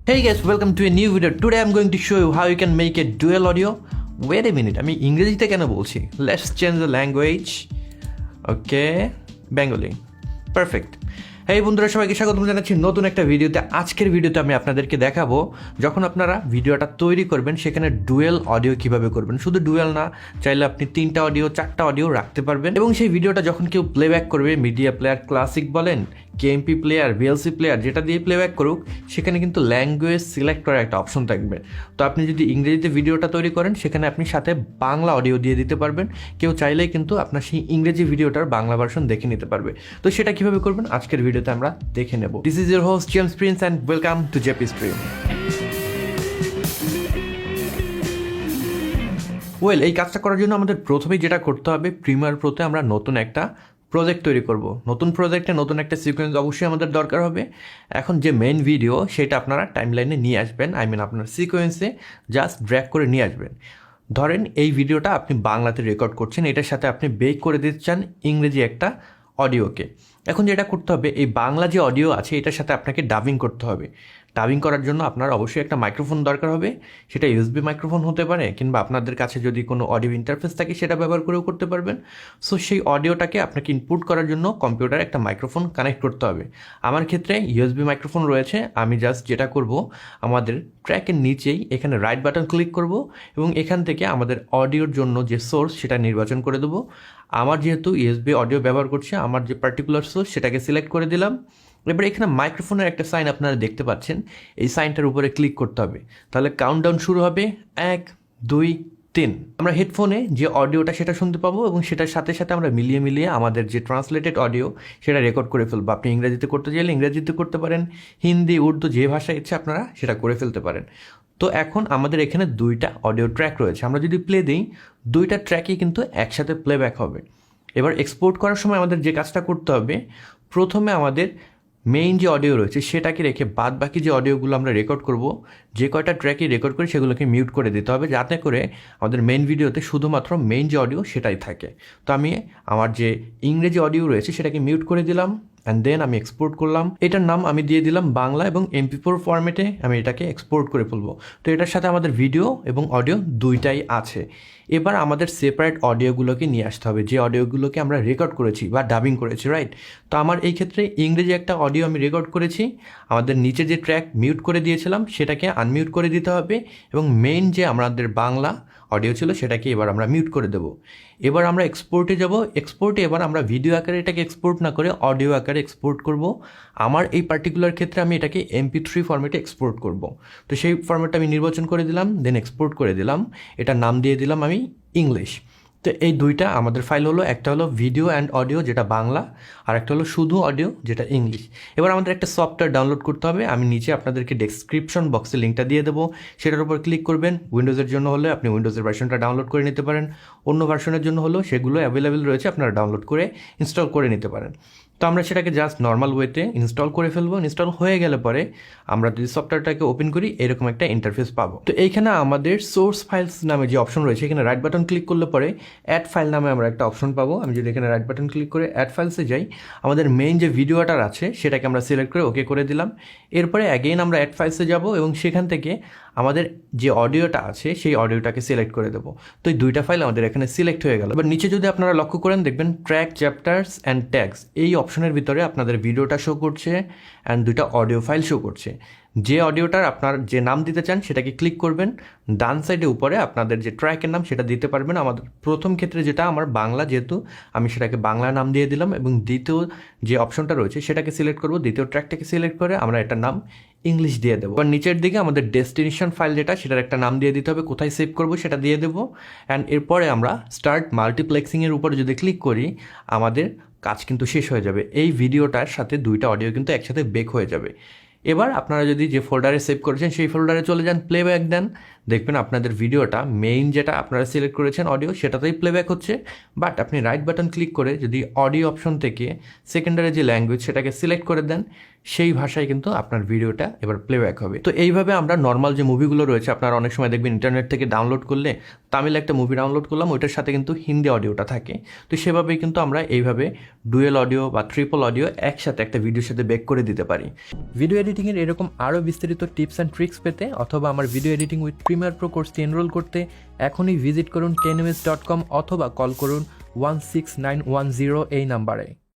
Hey guys, welcome to a new video. Today I'm going to show you how you can make a dual audio. Wait a minute, আমি ইংরেজিতে কেন বলছি? Let's change the language. Okay, Bengali. Perfect. এই বন্ধুরা, সবাইকে স্বাগতম জানাচ্ছি নতুন একটা ভিডিওতে। আজকের ভিডিওতে আমি আপনাদেরকে দেখাবো যখন আপনারা ভিডিওটা তৈরি করবেন সেখানে ডুয়েল অডিও কিভাবে করবেন। শুধু ডুয়েল না, চাইলে আপনি 3টা অডিও 4টা অডিও রাখতে পারবেন এবং সেই ভিডিওটা যখন কেউ প্লেব্যাক করবে, মিডিয়া প্লেয়ার ক্লাসিক বলেন, কেএমপি প্লেয়ার, ভিএলসি প্লেয়ার, যেটা দিয়ে প্লেব্যাক করুক, সেখানে কিন্তু ল্যাঙ্গুয়েজ সিলেক্ট করার একটা অপশন থাকবে। তো আপনি যদি ইংরেজিতে ভিডিওটা তৈরি করেন সেখানে আপনি সাথে বাংলা অডিও দিয়ে দিতে পারবেন। কেউ চাইলেই কিন্তু আপনার সেই ইংরেজি ভিডিওটার বাংলা ভার্সন দেখে নিতে পারবে। তো সেটা কীভাবে করবেন আজকের ভিডিওতে আমরা দেখে নেব। This is your host James Prince and welcome to JP stream. এই কাজটা করার জন্য আমাদের প্রথমেই যেটা করতে হবে, প্রিমিয়ার প্রোতে আমরা নতুন একটা প্রজেক্ট তৈরি করব। নতুন প্রজেক্টে নতুন একটা সিকোয়েন্স অবশ্যই আমাদের দরকার হবে। এখন যে মেইন ভিডিও সেটা আপনারা টাইমলাইনে নিয়ে আসবেন, আপনার সিকোয়েন্সে জাস্ট ড্র্যাগ করে নিয়ে আসবেন। ধরেন এই ভিডিওটা আপনি বাংলাতে রেকর্ড করছেন, এটার সাথে আপনি বেক করে দিতে চান ইংরেজি একটা অডিওকে। এখন যেটা করতে হবে, এই বাংলা যে অডিও আছে এটার সাথে আপনাকে ডাবিং করতে হবে। ডাবিং করার জন্য আপনার অবশ্যই একটা মাইক্রোফোন দরকার হবে। সেটা ইউএসবি মাইক্রোফোন হতে পারে, কিংবা আপনাদের কাছে যদি কোনো অডিও ইন্টারফেস থাকে সেটা ব্যবহার করেও করতে পারবেন। সো সেই অডিওটাকে আপনাকে ইনপুট করার জন্য কম্পিউটারে একটা মাইক্রোফোন কানেক্ট করতে হবে। আমার ক্ষেত্রে ইউএসবি মাইক্রোফোন রয়েছে। আমি জাস্ট যেটা করব, আমাদের ট্র্যাকের নিচেই এখানে রাইট বাটন ক্লিক করব এবং এখান থেকে আমাদের অডিওর জন্য যে সোর্স সেটা নির্বাচন করে দেবো। আমার যেহেতু ইউএসবি অডিও ব্যবহার করছে, আমার যে পার্টিকুলার সোর্স সেটাকে সিলেক্ট করে দিলাম। এবার এখানে মাইক্রোফোনের একটা সাইন আপনারা দেখতে পাচ্ছেন, এই সাইনটার উপরে ক্লিক করতে হবে। তাহলে কাউন্টডাউন শুরু হবে, 1 2 3। আমরা হেডফোনে যে অডিওটা সেটা শুনতে পাবো এবং সেটার সাথে সাথে আমরা মিলিয়ে আমাদের যে ট্রান্সলেটেড অডিও সেটা রেকর্ড করে ফেলবো। আপনি ইংরেজিতে করতে চাইলে ইংরেজিতে করতে পারেন, হিন্দি, উর্দু, যে ভাষা ইচ্ছে আপনারা সেটা করে ফেলতে পারেন। তো এখন আমাদের এখানে 2টা অডিও ট্র্যাক রয়েছে। আমরা যদি প্লে দিই, 2টা ট্র্যাকই কিন্তু একসাথে প্লেব্যাক হবে। এবার এক্সপোর্ট করার সময় আমাদের যে কাজটা করতে হবে, প্রথমে আমাদের মেইন যে অডিও রয়েছে সেটাকে রেখে বাদ বাকি যে অডিওগুলো আমরা রেকর্ড করব, যে কয়টা ট্র্যাকই রেকর্ড করি সেগুলোকে মিউট করে দিতে হবে, যাতে করে আমাদের মেইন ভিডিওতে শুধুমাত্র মেইন যে অডিও সেটাই থাকে। তো আমি আমার যে ইংরেজি অডিও রয়েছে সেটাকে মিউট করে দিলাম অ্যান্ড দেন আমি এক্সপোর্ট করলাম। এটার নাম আমি দিয়ে দিলাম বাংলা এবং MP4 ফরম্যাটে আমি এটাকে এক্সপোর্ট করে ফেলবো। তো এটার সাথে আমাদের ভিডিও এবং অডিও 2টাই আছে। এবার আমাদের সেপারেট অডিওগুলোকে নিয়ে আসতে হবে, যে অডিওগুলোকে আমরা রেকর্ড করেছি বা ডাবিং করেছি, রাইট? তো আমার এই ক্ষেত্রে ইংরেজি একটা অডিও আমি রেকর্ড করেছি। আমাদের নিচে যে ট্র্যাক মিউট করে দিয়েছিলাম সেটাকে আনমিউট করে দিতে হবে এবং মেইন যে আমাদের বাংলা অডিও ছিল সেটাকে এবার আমরা মিউট করে দেবো। এবার আমরা এক্সপোর্টে যাব। এক্সপোর্টে এবার আমরা ভিডিও আকারে এটাকে এক্সপোর্ট না করে অডিও আকারে এক্সপোর্ট করব। আমার এই পার্টিকুলার ক্ষেত্রে আমি এটাকে MP3 ফরম্যাটে এক্সপোর্ট করব। তো সেই ফরম্যাটটা আমি নির্বাচন করে দিলাম, দেন এক্সপোর্ট করে দিলাম। এটার নাম দিয়ে দিলাম আমি ইংলিশ। তো এই 2টা আমাদের ফাইল হলো, একটা হলো ভিডিও অ্যান্ড অডিও যেটা বাংলা, আর একটা হলো শুধু অডিও যেটা ইংলিশ। এবার আমাদের একটা সফটওয়্যার ডাউনলোড করতে হবে। আমি নিচে আপনাদেরকে ডেসক্রিপশন বক্সে লিঙ্কটা দিয়ে দেবো, সেটার উপর ক্লিক করবেন। উইন্ডোজের জন্য হলে আপনি উইন্ডোজের ভার্সনটা ডাউনলোড করে নিতে পারেন, অন্য ভার্সনের জন্য হলেও সেগুলো অ্যাভেলেবেল রয়েছে, আপনারা ডাউনলোড করে ইনস্টল করে নিতে পারেন। তো আমরা সেটাকে জাস্ট নর্মাল ওয়েতে ইনস্টল করে ফেলবো। ইনস্টল হয়ে গেলে পরে আমরা যদি সফটওয়্যারটাকে ওপেন করি এরকম একটা ইন্টারফেস পাবো। তো এইখানে আমাদের সোর্স ফাইলস নামে যে অপশন রয়েছে, এখানে রাইট বাটন ক্লিক করলে পরে অ্যাড ফাইল নামে আমরা একটা অপশন পাবো। আমি যদি এখানে রাইট বাটন ক্লিক করে অ্যাড ফাইলসে যাই, আমাদের মেইন যে ভিডিওটার আছে সেটাকে আমরা সিলেক্ট করে ওকে করে দিলাম। এরপরে অ্যাগেইন আমরা অ্যাড ফাইলসে যাব এবং সেখান থেকে আমাদের যে অডিওটা আছে সেই অডিওটাকে সিলেক্ট করে দেবো। তো এই 2টা ফাইল আমাদের এখানে সিলেক্ট হয়ে গেল। এবার নিচে যদি আপনারা লক্ষ্য করেন, দেখবেন ট্র্যাক, চ্যাপ্টার্স অ্যান্ড ট্যাগস, এই অপশনের ভিতরে আপনাদের ভিডিওটা শো করছে অ্যান্ড 2টা অডিও ফাইল শো করছে। যে অডিওটার আপনার যে নাম দিতে চান সেটাকে ক্লিক করবেন, ডান সাইডে উপরে আপনাদের যে ট্র্যাকের নাম সেটা দিতে পারবেন। আমাদের প্রথম ক্ষেত্রে যেটা আমার বাংলা, যেহেতু আমি সেটাকে বাংলা নাম দিয়ে দিলাম এবং দ্বিতীয় যে অপশনটা রয়েছে সেটাকে সিলেক্ট করব, দ্বিতীয় ট্র্যাকটাকে সিলেক্ট করে আমরা এটার নাম ইংলিশ দিয়ে দেবো। আর নিচের দিকে আমাদের ডেস্টিনেশন ফাইল যেটা, সেটার একটা নাম দিয়ে দিতে হবে, কোথায় সেভ করবো সেটা দিয়ে দেবো। অ্যান্ড এরপরে আমরা স্টার্ট মাল্টিপ্লেক্সিংয়ের উপরে যদি ক্লিক করি, আমাদের কাজ কিন্তু শেষ হয়ে যাবে। এই ভিডিওটার সাথে 2টা অডিও কিন্তু একসাথে বেক হয়ে যাবে। এবার আপনারা যদি যে ফোল্ডারে সেভ করেছেন সেই ফোল্ডারে চলে যান, প্লেব্যাক দেন, দেখবেন আপনাদের ভিডিওটা মেইন যেটা আপনারা সিলেক্ট করেছেন অডিও সেটাতেই প্লেব্যাক হচ্ছে, বাট আপনি রাইট বাটন ক্লিক করে যদি অডিও অপশন থেকে সেকেন্ডারি যে ল্যাঙ্গুয়েজ সেটাকে সিলেক্ট করে দেন, সেই ভাষায় কিন্তু আপনার ভিডিওটা এবার প্লেব্যাক হবে। তো এইভাবে আমরা নর্মাল যে মুভিগুলো রয়েছে, আপনারা অনেক সময় দেখবেন ইন্টারনেট থেকে ডাউনলোড করলে তামিল একটা মুভি ডাউনলোড করলাম, ওইটার সাথে কিন্তু হিন্দি অডিওটা থাকে। তো সেভাবেই কিন্তু আমরা এইভাবে ডুয়েল অডিও বা ট্রিপল অডিও একসাথে একটা ভিডিওর সাথে বেক করে দিতে পারি। ভিডিও এডিটিংয়ের এরকম আরও বিস্তারিত টিপস অ্যান্ড ট্রিক্স পেতে অথবা আমার video editing with Premiere Pro কোর্সটি এনরোল করতে এখনই ভিজিট করুন 10ms.com অথবা কল করুন 16910 এই নাম্বারে।